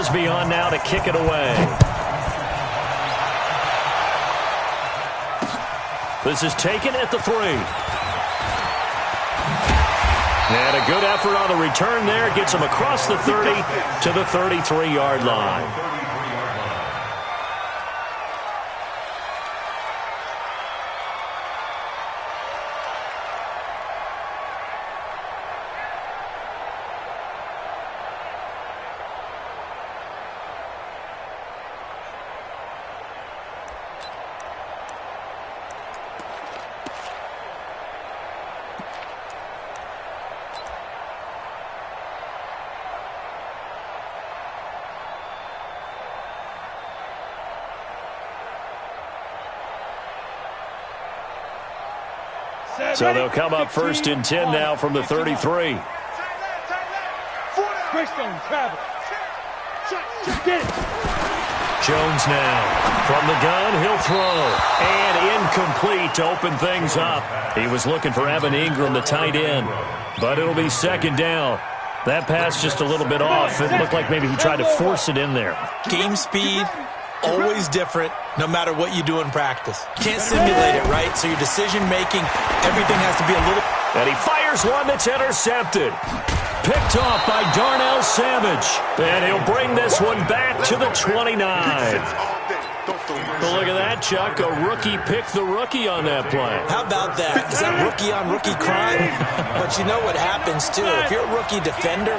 Crosby on now to kick it away. This is taken at the 3. And a good effort on the return there. Gets him across the 30 to the 33-yard line. So they'll come up 1st and 10 now from the 33. Jones now from the gun. He'll throw. And incomplete to open things up. He was looking for Evan Ingram, the tight end. But it'll be 2nd down. That pass just a little bit off. It looked like maybe he tried to force it in there. Game speed, always different, no matter what you do in practice. You can't simulate it, right? So your decision-making, everything has to be a little... And he fires one that's intercepted. Picked off by Darnell Savage. And he'll bring this one back to the 29. Well, look at that, Chuck. A rookie picked the rookie on that play. How about that? Is that rookie-on-rookie crime? But you know what happens, too. If you're a rookie defender,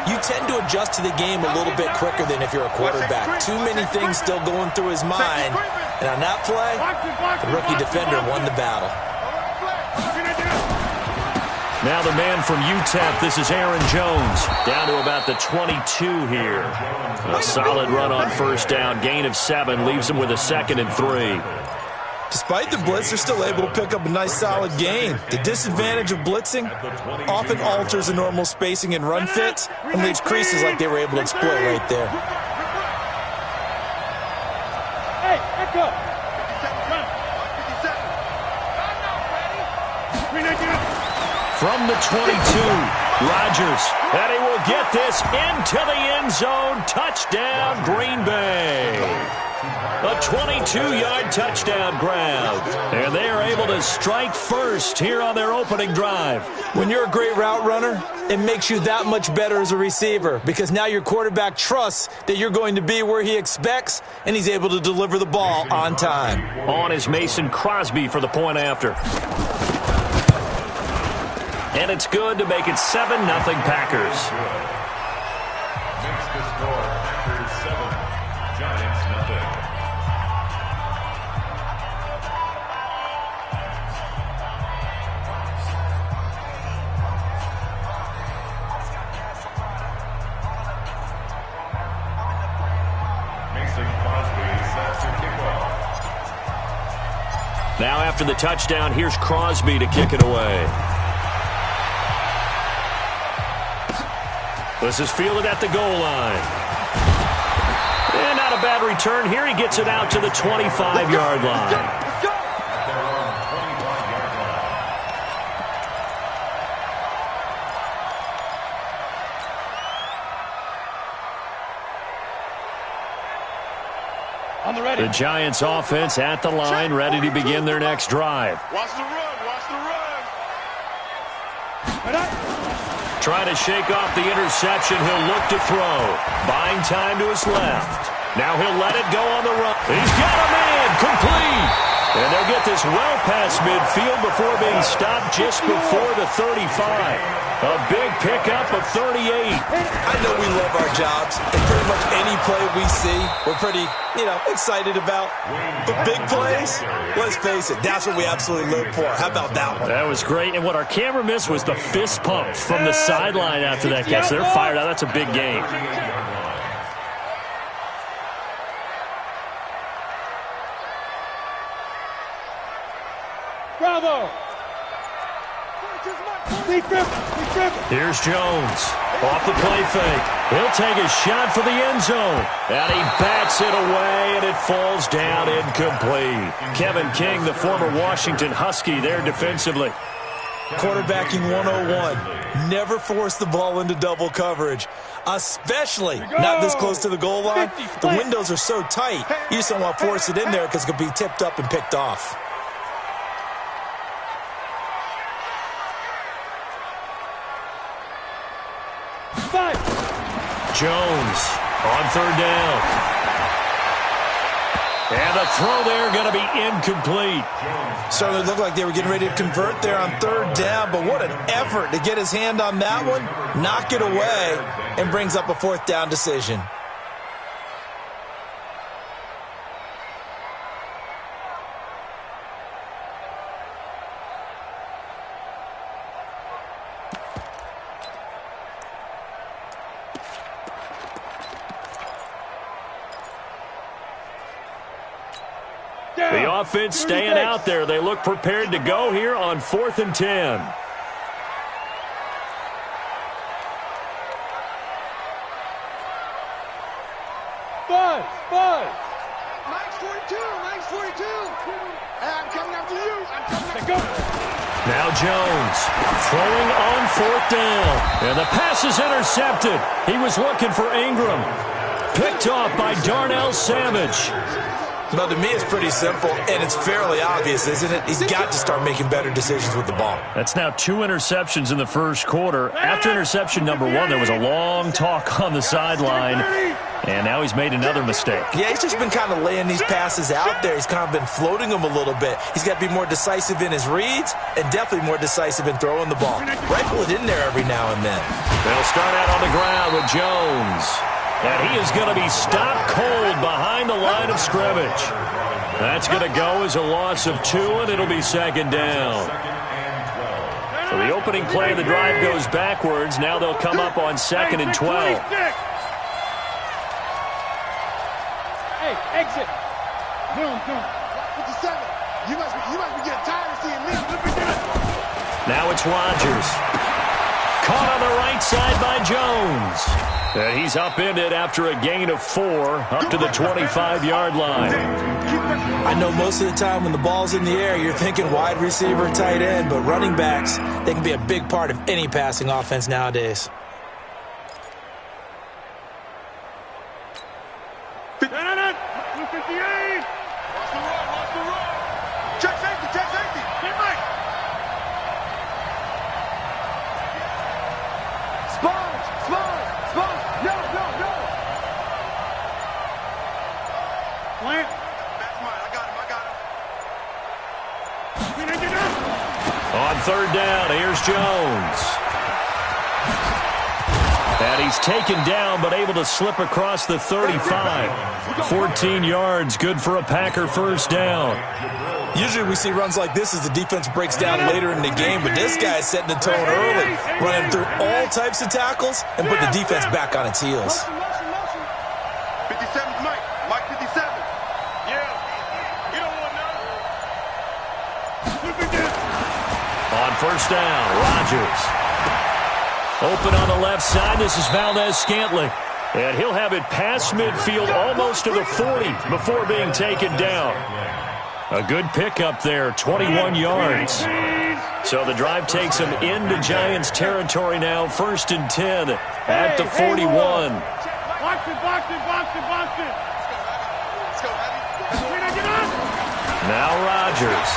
you tend to adjust to the game a little bit quicker than if you're a quarterback. Too many things still going through his mind. And on that play, the rookie defender won the battle. Now the man from UTEP, this is Aaron Jones, down to about the 22 here. A solid run on 1st down, gain of 7, leaves him with a 2nd and 3. Despite the blitz, they're still able to pick up a nice, solid gain. The disadvantage of blitzing often alters the normal spacing and run fits and leaves creases like they were able to exploit right there. Hey, echo. From the 22, Rodgers, and he will get this into the end zone. Touchdown, Green Bay. A 22-yard touchdown grab. And they are able to strike first here on their opening drive. When you're a great route runner, it makes you that much better as a receiver because now your quarterback trusts that you're going to be where he expects, and he's able to deliver the ball on time. On is Mason Crosby for the point after. And it's good to make it 7-0 Packers. Makes the score Packers 7, Giants nothing. Mason Crosby sets the kickoff. Now after the touchdown, here's Crosby to kick it away. This is fielded at the goal line. And not a bad return here. He gets it out to the 25-yard line. The Giants offense at the line, ready to begin their next drive. Watch the run, watch the run. Trying to shake off the interception. He'll look to throw. Buying time to his left. Now he'll let it go on the run. He's got a man. Complete. And they'll get this well past midfield before being stopped just before the 35. A big pickup of 38. I know we love our jobs, and pretty much any play we see, we're pretty, excited about. But big plays, let's face it, that's what we absolutely live for. How about that one? That was great, and what our camera missed was the fist pump from the sideline after that catch. They're fired out. That's a big game. Bravo. Here's Jones. Off the play fake. He'll take a shot for the end zone. And he bats it away, and it falls down incomplete. Kevin King, the former Washington Husky, there defensively. Quarterbacking 101. Never force the ball into double coverage, especially not this close to the goal line. The windows are so tight, you just don't want to force it in there because it could be tipped up and picked off. Jones on third down. And the throw there going to be incomplete. Certainly looked like they were getting ready to convert there on third down, but what an effort to get his hand on that one, knock it away, and brings up a fourth down decision. The offense staying out there. They look prepared to go here on 4th and 10. Buzz. Mike's 42. I'm coming after you. Now Jones throwing on 4th down. And the pass is intercepted. He was looking for Ingram. Picked off by Darnell Savage. Well, to me, it's pretty simple, and it's fairly obvious, isn't it? He's got to start making better decisions with the ball. That's now 2 interceptions in the first quarter. After interception number 1, there was a long talk on the sideline, and now he's made another mistake. Yeah, he's just been kind of laying these passes out there. He's kind of been floating them a little bit. He's got to be more decisive in his reads and definitely more decisive in throwing the ball. Rifle it in there every now and then. They'll start out on the ground with Jones. And he is going to be stopped cold behind the line of scrimmage. That's going to go as a loss of 2, and it'll be 2nd down. So the opening play of the drive goes backwards. Now they'll come up on 2nd and 12. Hey, exit. Boom. 57. You must be getting tired of seeing me. Now it's Rodgers. Caught on the right side by Jones. And he's upended after a gain of 4 up to the 25-yard line. I know most of the time when the ball's in the air, you're thinking wide receiver, tight end, but running backs, they can be a big part of any passing offense nowadays. Check safety. Get right. Sponge. No. Plant. That's mine. I got him. On third down, here's Jones. And he's taken down, but able to slip across the 35. 14 yards, good for a Packer first down. Usually we see runs like this as the defense breaks down later in the game, but this guy is setting the tone early, running through all types of tackles and put the defense back on its heels. 57's Mike 57. Yeah, we don't want none. On first down, Rodgers. Open on the left side, this is Valdez-Scantling. And he'll have it past midfield almost to the 40 before being taken down. A good pickup there, 21 yards. So the drive takes him into Giants territory now, 1st and 10 at the 41. Box it. Let's go, Now Rodgers.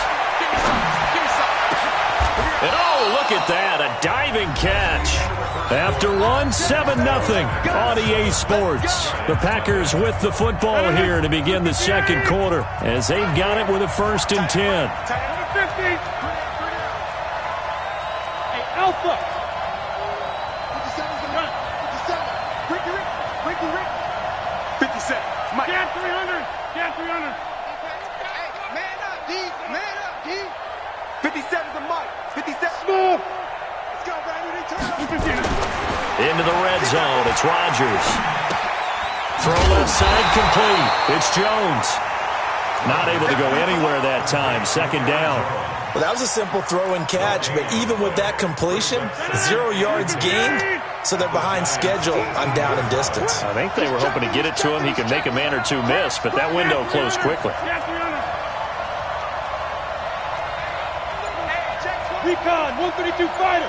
And oh, look at that, a diving catch. After 7-0 on EA Sports. The Packers with the football here to begin the second quarter as they've got it with a 1st and 10. Hey, Alpha. 57's the run. 57. Ricky. 57. Mike. Down 300. Hey, man up, D. 57's the Mike. 57. Smooth. Let's go, baby. Into the red zone, it's Rodgers. Throw left side complete. It's Jones. Not able to go anywhere that time. 2nd down. Well, that was a simple throw and catch, but even with that completion, 0 yards gained, so they're behind schedule on down and distance. I think they were hoping to get it to him. He could make a man or two miss, but that window closed quickly. Recon, 132 fighter.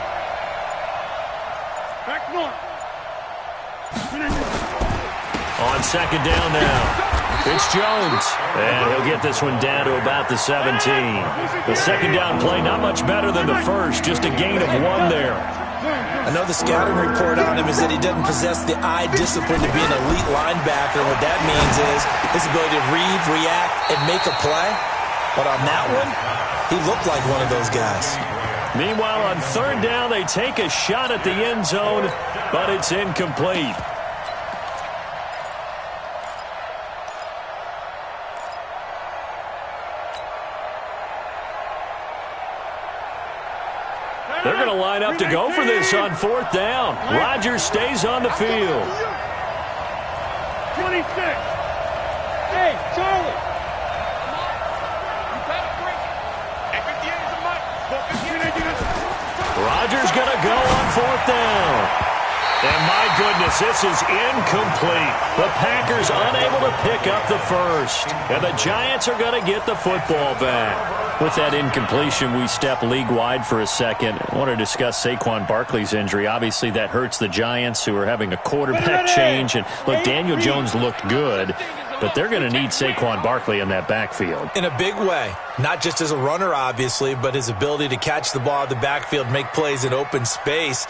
Back north. On second down now. It's Jones, and he'll get this one down to about the 17. The second down play not much better than the first, just a gain of 1 there. I know the scouting report on him is that he doesn't possess the eye discipline to be an elite linebacker, and what that means is his ability to read, react, and make a play. But on that one, he looked like one of those guys. Meanwhile, on third down, they take a shot at the end zone, but it's incomplete. They're going to line up to go for this on fourth down. Rodgers stays on the field. 26. Hey, Charlie. Rodgers going to go on fourth down. And my goodness, this is incomplete. The Packers unable to pick up the first. And the Giants are going to get the football back. With that incompletion, we step league-wide for a second. I want to discuss Saquon Barkley's injury. Obviously, that hurts the Giants, who are having a quarterback change. And, look, Daniel Jones looked good, but they're going to need Saquon Barkley in that backfield. In a big way. Not just as a runner, obviously, but his ability to catch the ball in the backfield, make plays in open space.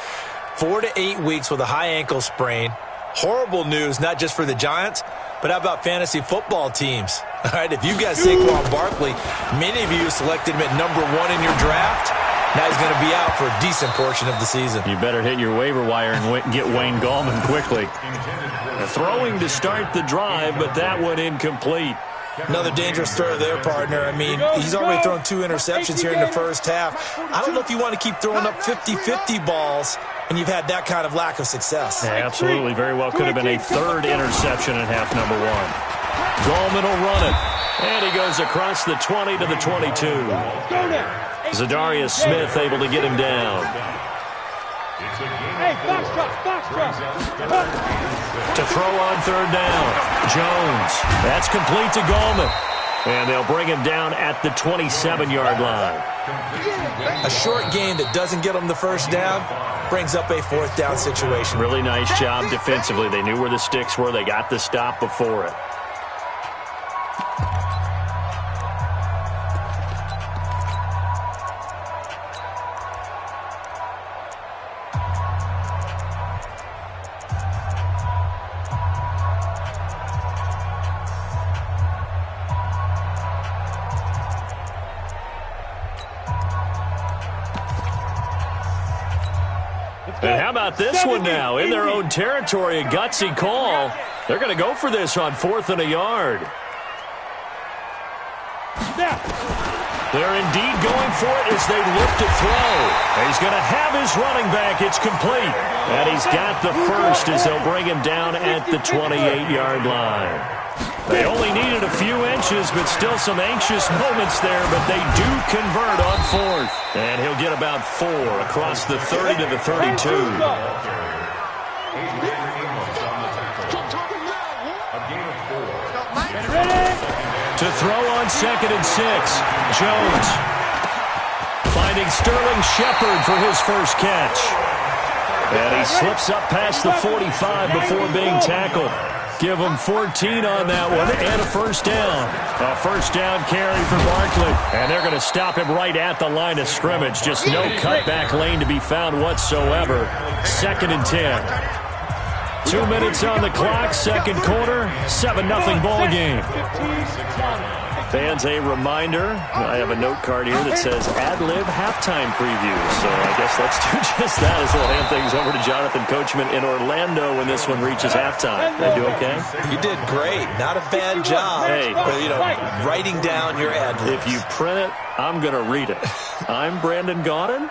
4 to 8 weeks with a high ankle sprain. Horrible news, not just for the Giants, but how about fantasy football teams? All right, if you've got Saquon Barkley, many of you selected him at number 1 in your draft. Now he's going to be out for a decent portion of the season. You better hit your waiver wire and get Wayne Gallman quickly. Throwing to start the drive, but that one incomplete. Another dangerous throw there, partner. I mean, he's already thrown 2 interceptions here in the first half. I don't know if you want to keep throwing up 50-50 balls when you've had that kind of lack of success. Yeah, absolutely. Very well could have been a third interception in half number 1. Gallman will run it. And he goes across the 20 to the 22. Zadarius Smith able to get him down. Hey, foxtrot. To throw on third down. Jones. That's complete to Gallman. And they'll bring him down at the 27-yard line. A short gain that doesn't get him the first down brings up a fourth down situation. Really nice job defensively. They knew where the sticks were. They got the stop before it. And how about this one now? In their own territory, a gutsy call. They're going to go for this on 4th and a yard. They're indeed going for it as they look to throw. He's going to have his running back. It's complete. And he's got the first as they'll bring him down at the 28-yard line. They only needed a few inches, but still some anxious moments there, but they do convert on 4th. And he'll get about 4 across the 30 to the 32. To throw on 2nd and 6. Jones finding Sterling Shepard for his first catch. And he slips up past the 45 before being tackled. Give him 14 on that one and a first down. A first down carry for Barkley. And they're going to stop him right at the line of scrimmage. Just no cutback lane to be found whatsoever. 2nd and 10. 2 minutes on the clock, second quarter, 7-0 ball game. Fans, a reminder, I have a note card here that says ad-lib halftime preview. So I guess let's do just that as we'll hand things over to Jonathan Coachman in Orlando when this one reaches halftime. Did I do okay? You did great. Not a bad job. Hey. Writing down your ad-libs. If you print it, I'm going to read it. I'm Brandon Gaudin.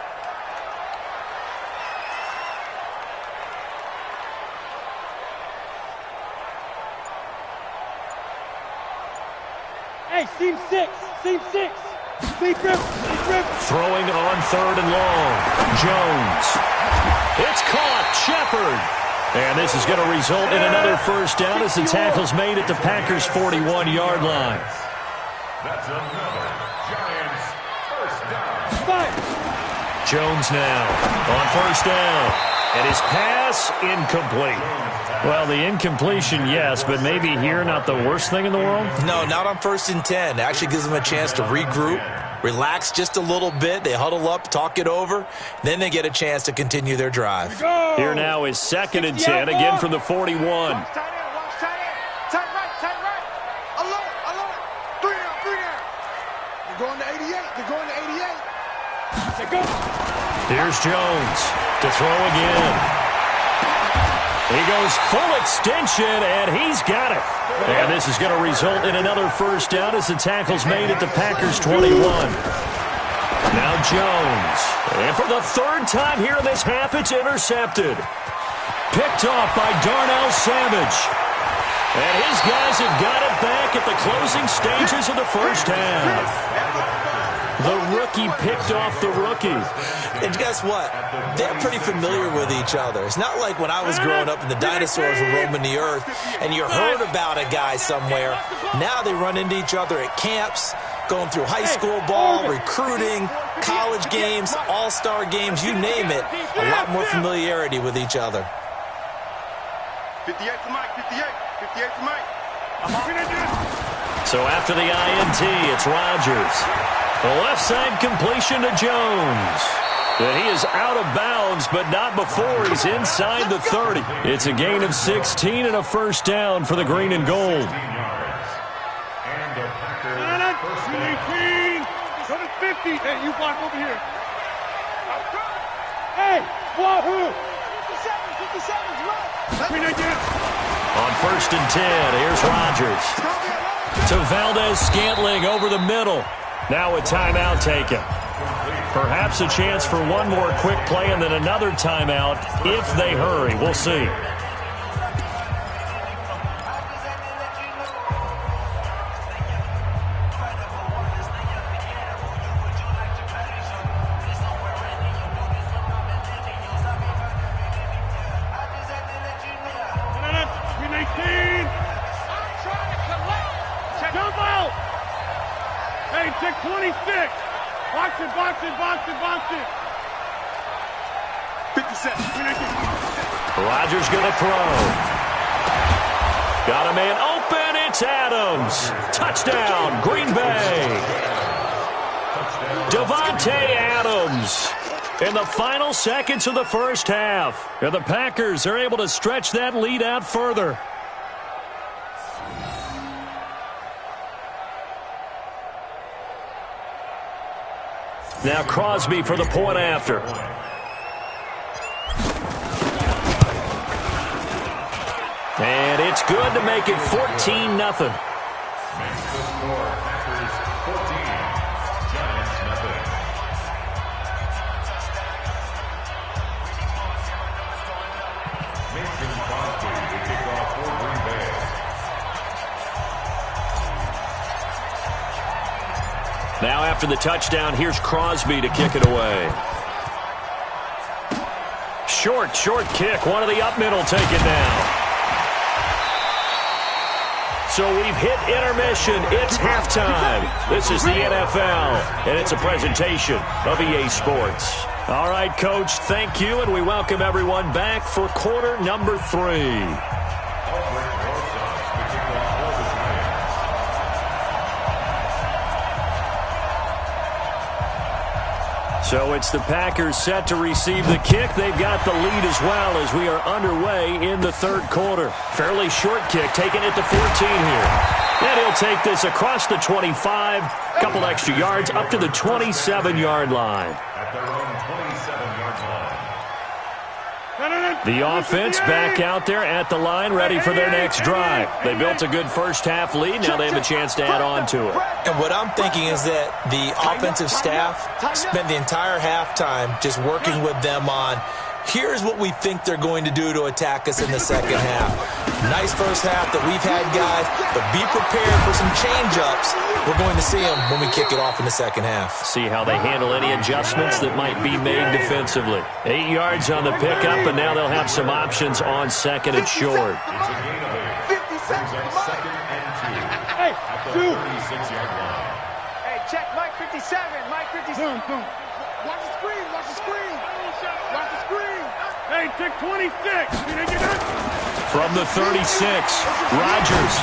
Hey, seam 6. Seam grip. Throwing on 3rd and long. Jones. It's caught. Shepard. And this is going to result in another first down as the tackle's made at the Packers' 41-yard line. That's another Giants first down. Jones now on first down. And his pass incomplete. Well, the incompletion, yes, but maybe here not the worst thing in the world? No, not on 1st and 10. It actually gives them a chance to regroup, relax just a little bit. They huddle up, talk it over. Then they get a chance to continue their drive. Here now is 2nd and 10, again from the 41. Tight right. Alert. 3 down. They're going to 88. Here's Jones to throw again. He goes full extension, and he's got it. And this is going to result in another first down as the tackle's made at the Packers' 21. Now Jones. And for the 3rd time here in this half, it's intercepted. Picked off by Darnell Savage. And his guys have got it back at the closing stages of the first half. The rookie picked off the rookie. And guess what? They're pretty familiar with each other. It's not like when I was growing up and the dinosaurs were roaming the earth and you heard about a guy somewhere. Now they run into each other at camps, going through high school ball, recruiting, college games, all-star games, you name it. A lot more familiarity with each other. 58 to Mike, 58 to Mike. So after the INT, it's Rodgers. The left side completion to Jones. And he is out of bounds, but not before he's inside the 30. It's a gain of 16 and a first down for the green and gold. And the Packers first down. 50. Hey, you block over here. Hey, Wahoo! 57's right. On 1st and 10, here's Rodgers. To Valdez-Scantling over the middle. Now a timeout taken. Perhaps a chance for one more quick play and then another timeout if they hurry. We'll see. Check 26. Box it. 57. Rodgers going to throw. Got a man open. It's Adams. Touchdown, Green Bay. Davante Adams in the final seconds of the first half. And the Packers are able to stretch that lead out further. Now Crosby for the point after. And it's good to make it 14-0. Now after the touchdown, here's Crosby to kick it away. Short kick. One of the up middle taken down. So we've hit intermission. It's halftime. This is the NFL, and it's a presentation of EA Sports. All right, Coach, thank you, and we welcome everyone back for quarter number 3. So it's the Packers set to receive the kick. They've got the lead as well as we are underway in the third quarter. Fairly short kick, taken at the 14 here. And he'll take this across the 25, a couple extra yards, up to the 27-yard line. At their own 27-yard line. The offense back out there at the line, ready for their next drive. They built a good first-half lead. Now they have a chance to add on to it. And what I'm thinking is that the offensive staff spent the entire halftime just working with them on, here's what we think they're going to do to attack us in the second half. Nice first half that we've had, guys, but be prepared for some change-ups. We're going to see them when we kick it off in the second half. See how they handle any adjustments that might be made defensively. 8 yards on the pickup, and now they'll have some options on second and short. It's a gain of 8. Brings up 2nd and 2 at the 36-yard line. Hey, check Mike 57. Mike 57. Boom. Watch the screen. Watch the screen. Watch the screen. Hey, take 26. From the 36, Rodgers.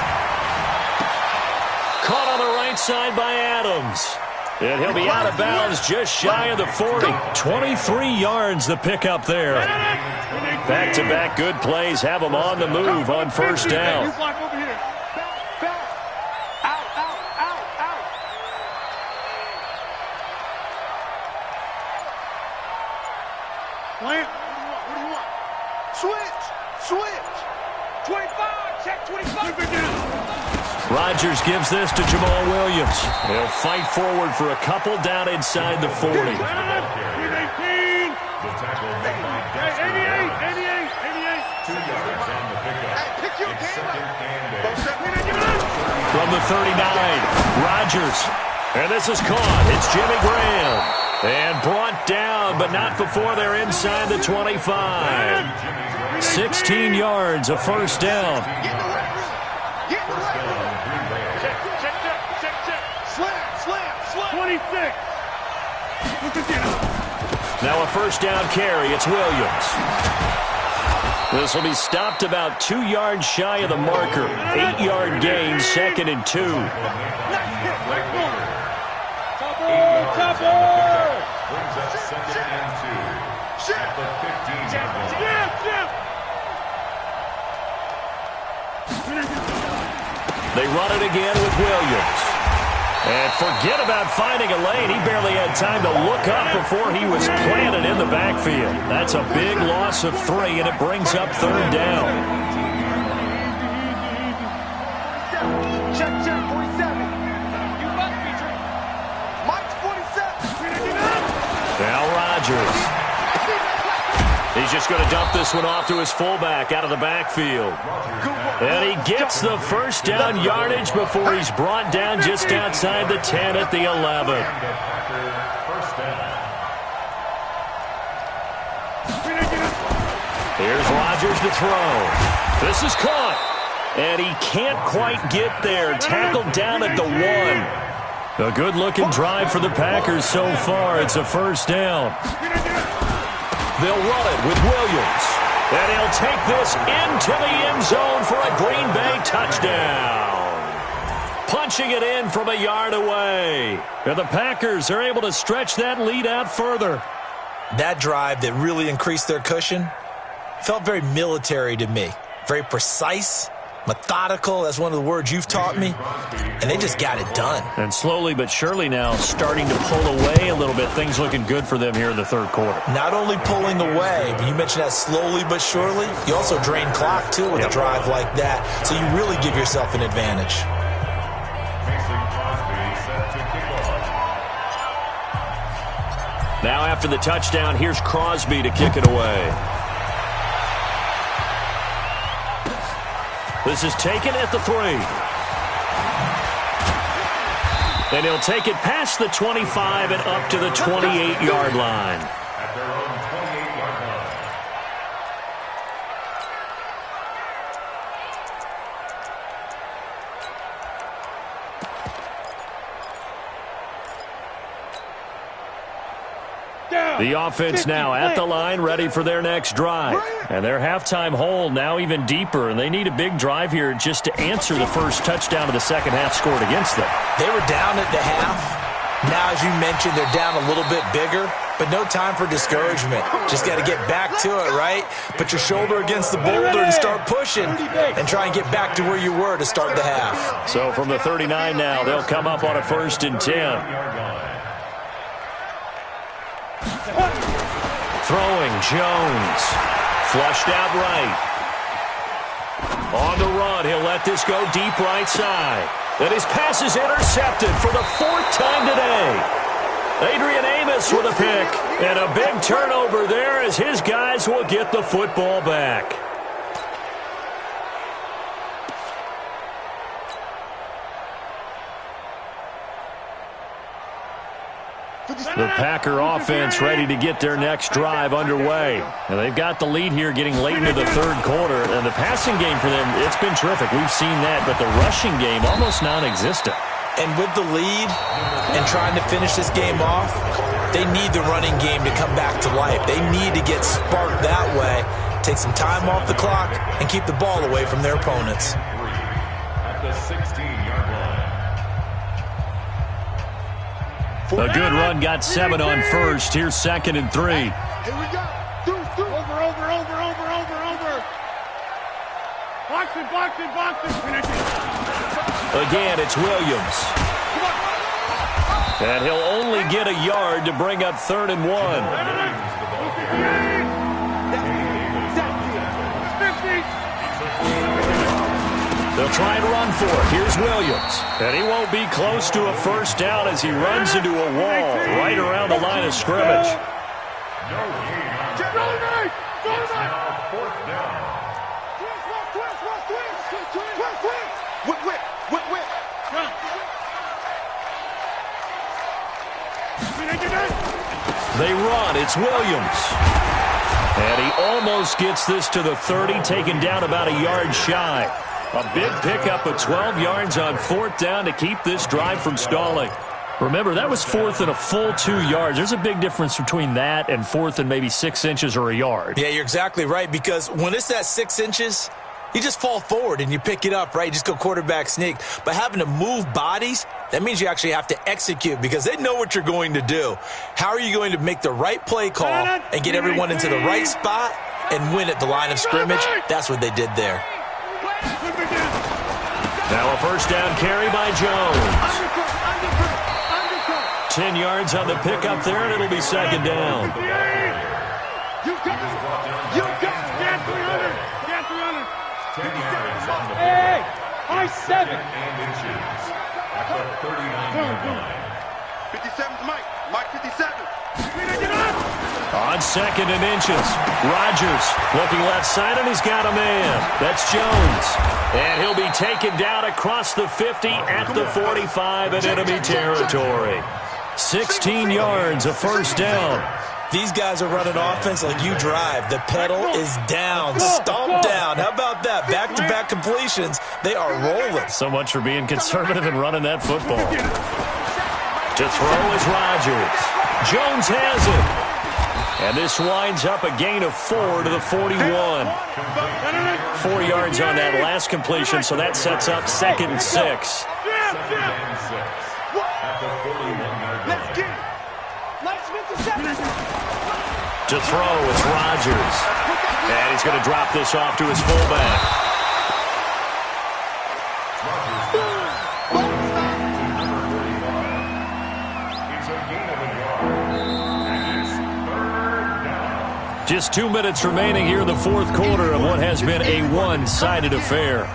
Caught on the right side by Adams. And he'll be out of bounds just shy of the 40. 23 yards the pickup there. Back-to-back good plays have them on the move on first down. You block over here. Back. Out. Plant. What do you want? Switch. 25. Check 25. Rodgers gives this to Jamal Williams. He'll fight forward for a couple down inside the 40. 18. The tackle made by Dexter. 88. 2 yards on the pickup. Pick your It's camera. second and 8. From the 39, Rodgers. And this is caught. It's Jimmy Graham. And brought down, but not before they're inside the 25. 16 yards, a first down. Get the record. Slam. 26. Now a first down carry. It's Williams. This will be stopped about 2 yards shy of the marker. 8-yard gain, 2nd and 2. Brings up 2nd and 2. At the 15-yard line. They run it again with Williams. And forget about finding a lane. He barely had time to look up before he was planted in the backfield. That's a big loss of 3, and it brings up 3rd down. Check, 47. You must be true. Mike's 47. Now Rodgers. He's just going to dump this one off to his fullback out of the backfield. And he gets the first down yardage before he's brought down just outside the 10 at the 11. First down. Here's Rodgers to throw. This is caught. And he can't quite get there. Tackled down at the 1. A good-looking drive for the Packers so far. It's a first down. They'll run it with Williams. And he'll take this into the end zone for a Green Bay touchdown. Punching it in from a yard away. And the Packers are able to stretch that lead out further. That drive that really increased their cushion felt very military to me. Very precise, methodical. That's one of the words you've taught me. And they just got it done. And slowly but surely now starting to pull away a little bit. Things looking good for them here in the 3rd quarter. Not only pulling away, but you mentioned that slowly but surely. You also drain clock, too, with a drive like that. So you really give yourself an advantage. Now after the touchdown, here's Crosby to kick it away. This is taken at the 3. And he'll take it past the 25 and up to the 28-yard line. At their own 28-yard line. The offense now at the line, ready for their next drive. And their halftime hole now even deeper, and they need a big drive here just to answer the first touchdown of the second half scored against them. They were down at the half. Now, as you mentioned, they're down a little bit bigger, but no time for discouragement. Just got to get back to it, right? Put your shoulder against the boulder and start pushing and try and get back to where you were to start the half. So from the 39 now, they'll come up on a 1st and 10. Throwing Jones. Flushed out right. On the run, he'll let this go deep right side. And his pass is intercepted for the 4th time today. Adrian Amos with a pick. And a big turnover there as his guys will get the football back. The Packer offense ready to get their next drive underway. And they've got the lead here getting late into the 3rd quarter. And the passing game for them, it's been terrific. We've seen that. But the rushing game, almost non-existent. And with the lead and trying to finish this game off, They need the running game to come back to life. They need to get sparked that way, take some time off the clock, and keep the ball away from their opponents. At the 16-yard line. A good run got 7 on first. Here's 2nd and 3. Here we go. Over. Boxing. Again, it's Williams. And he'll only get a yard to bring up 3rd and 1. They'll try and run for it. Here's Williams. And he won't be close to a first down as he runs into a wall right around the line of scrimmage. Fourth down. Whip. They run. It's Williams. And he almost gets this to the 30, taken down about a yard shy. A big pickup of 12 yards on 4th down to keep this drive from stalling. Remember, that was 4th and a full 2 yards. There's a big difference between that and 4th and maybe 6 inches or a yard. Yeah, you're exactly right, because when it's that 6 inches, you just fall forward and you pick it up, right? You just go quarterback sneak. But having to move bodies, that means you actually have to execute because they know what you're going to do. How are you going to make the right play call and get everyone into the right spot and win at the line of scrimmage? That's what they did there. Now a first down carry by Jones. 10 yards on the pickup there, and it'll be 2nd down. You got it. 300. 10 yards on the Hey, high 7. and inches. At the 39-yard line. 57's Mike 57. On 2nd and inches, Rodgers looking left side, and he's got a man. That's Jones. And he'll be taken down across the 50 at the 45 in enemy territory. 16 yards, a first down. These guys are running offense like you drive. The pedal is down, stomped down. How about that? Back-to-back completions. They are rolling. So much for being conservative and running that football. To throw is Rodgers. Jones has it. And this winds up a gain of 4 to the 41. 4 yards on that last completion, so that sets up 2nd and 6. At the 41-yard line. To throw, it's Rodgers. And he's going to drop this off to his fullback. Just 2 minutes remaining here in the 4th quarter of what has been a one-sided affair.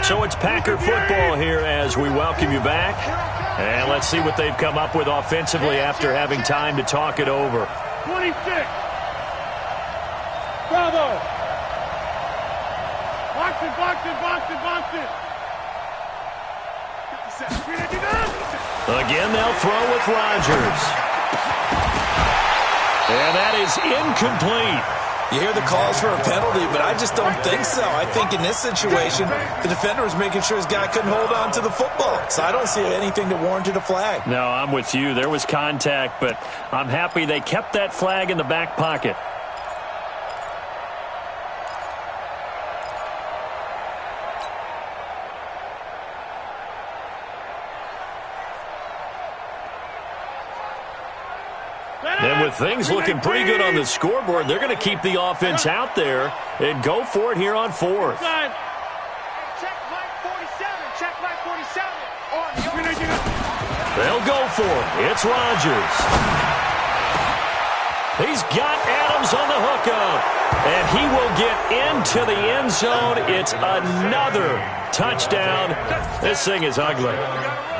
So it's Packer football here as we welcome you back. And let's see what they've come up with offensively after having time to talk it over. 26. Bravo. Box it. Again, they'll throw with Rodgers. And that is incomplete. You hear the calls for a penalty, but I just don't think so. I think in this situation, the defender was making sure his guy couldn't hold on to the football. So I don't see anything that warranted a flag. No, I'm with you. There was contact, but I'm happy they kept that flag in the back pocket. And with things looking pretty good on the scoreboard, they're going to keep the offense out there and go for it here on 4th. Check flag 47. Check flag 47. They'll go for it. It's Rodgers. He's got Adams on the hookup. And he will get into the end zone. It's another touchdown. This thing is ugly.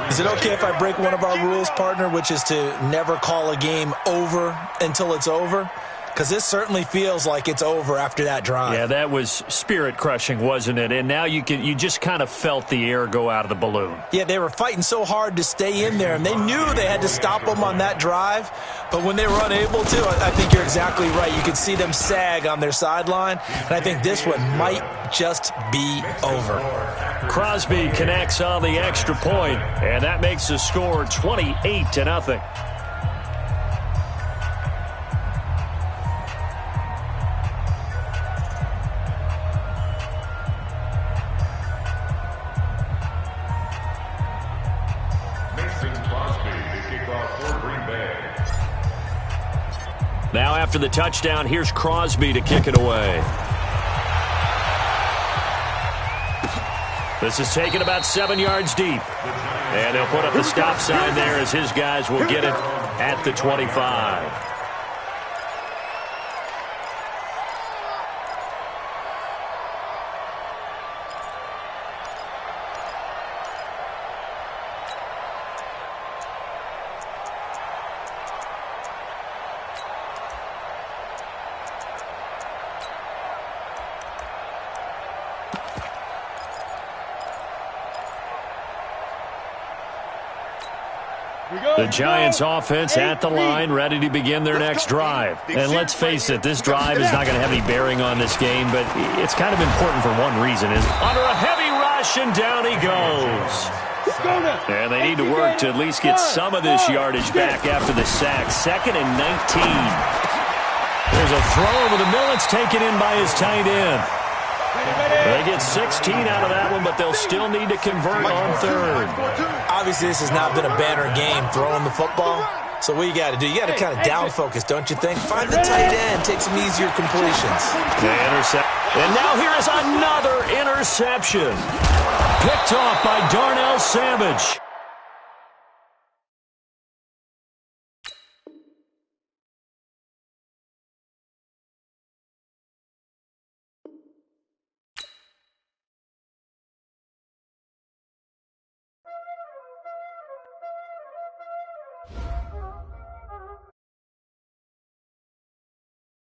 Is it okay if I break one of our rules, partner, which is to never call a game over until it's over? because this certainly feels like it's over after that drive. Yeah, that was spirit-crushing, wasn't it? And now you just kind of felt the air go out of the balloon. Yeah, they were fighting so hard to stay in there, and they knew they had to stop them on that drive. But when they were unable to, I think you're exactly right. You could see them sag on their sideline, and I think this one might just be over. Crosby connects on the extra point, and that makes the score 28-0. Now after the touchdown, here's Crosby to kick it away. This is taken about 7 yards deep. And they'll put up the stop sign there as his guys will get it at the 25. The Giants offense at the line, ready to begin their next drive. And let's face it, this drive is not going to have any bearing on this game, but it's kind of important for one reason. Is under a heavy rush, and down he goes. And they need to work to at least get some of this yardage back after the sack. 2nd and 19. There's a throw over the middle. It's taken in by his tight end. They get 16 out of that one, but they'll still need to convert on 3rd. Obviously, this has not been a banner game throwing the football. So what you got to do, you got to kind of down focus, don't you think? Find the tight end, take some easier completions. And now here is another interception. Picked off by Darnell Savage.